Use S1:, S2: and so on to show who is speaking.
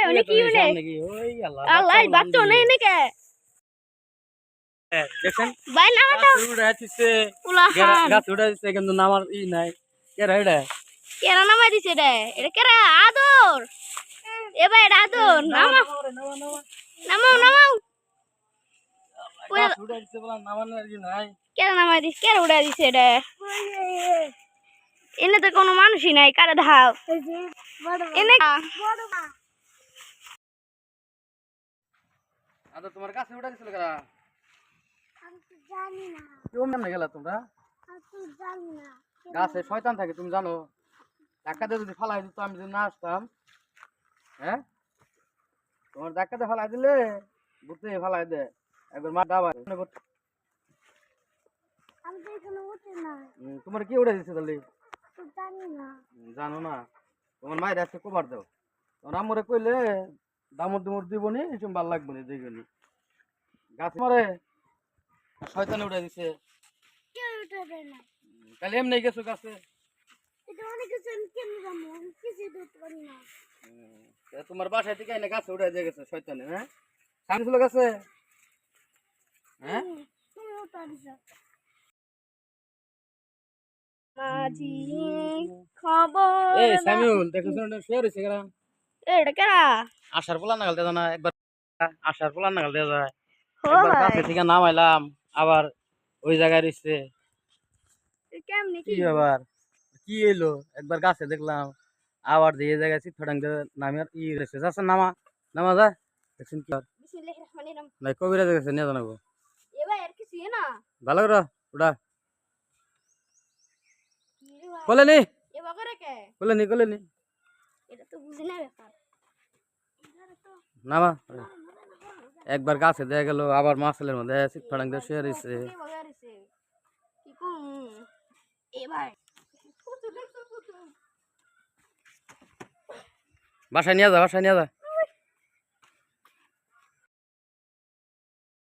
S1: one কি one আল্লাহ বাচ্চা নেই নাকি
S2: দেখেন
S1: ভাই নামা তো
S2: উড়া দিছে
S1: উলাহান
S2: গাছ উড়া দিছে কিন্তু নামার ই নাই কেরা এটা
S1: কেরা নামা দিছে রে এটা কেরা আদর এ ভাই এটা আদর নামা নামাও নামাও
S2: গাছ উড়া দিছে বলা নামানোর ই নাই
S1: কেরা নামা দিছে কেরা উড়া দিছে রে এনে তো কোনো মানুষই নাই কারে ধাও এনে
S2: আদা তোমার গাছে উড়া দিছিল কেরা
S1: আমি তো জানি না
S2: কেমনে গেলা তোমরা
S1: আমি তো জানি না
S2: গাছে শয়তান থাকে তুমি জানো ধাক্কা দিয়ে যদি ফালাই দিত আমি যদি না আসতাম হ্যাঁ তোমার ধাক্কা দিয়ে ফালাই দিলে ঘুরতে ফালাই দে একবার মা দাবা
S1: আমি তো এখানে উঠি না
S2: তোমার কি উড়ে দিছে তাহলে
S1: তো জানি না
S2: জানো না তোমার মায়ের আজকে কবার দাও তোমার আমরে কইলে দামর দুমর দিবনি এসব ভাল লাগবে না দেখবনি গাছ মারে শয়তানে উড়ে দিছে
S1: কেউ উঠে দেয় না
S2: তাহলে এমনি গেছো গাছে
S1: এটা অনেক কিছু আমি কেমন জানবো আমি কিছু ধরতে পারি না
S2: তোমার বাসায় থেকে এনে গাছে উড়ে দিয়ে গেছে শয়তানে হ্যাঁ সামনে ছিল গাছে হ্যাঁ
S1: তুমি উঠা দিছো মাঝি খবর
S2: এই সামিউল দেখো শুনে শুয়ে রইছে কেন
S1: এটা কেরা
S2: আশার পোলা নাগাল দেয় না একবার আশার পোলা নাগাল দেওয়া যায়
S1: ও
S2: একবার
S1: ভাই
S2: গাছে থেকে নামাইলাম আবার ওই জায়গায় রইছে
S1: কেমনে
S2: কি
S1: কি
S2: ব্যাপার কি এলো একবার গাছে দেখলাম আবার দিয়ে জায়গায় চিৎফাটাং নামে ই রয়েছে যাচ্ছে নামা নামা যায় দেখছেন কি
S1: বিসমিল্লাহির রহমানির রহিম
S2: নাই কবিরাজ গেছে নিয়ে জানাবো
S1: এ ভাই আর কিছু না
S2: ভালো করে ওটা
S1: কি রে ভাই
S2: কোলে নি
S1: এ বগরে কে
S2: কোলে নি
S1: এটা তো বুঝি না ব্যাপার
S2: নামা একবার গাছে দেখা গেল আবার মাছের মধ্যে চিৎফাটাং দিয়ে শুয়ে রয়েছে
S1: কি বগরেছে কি কোন এ ভাই
S2: বাসায় নিয়ে যা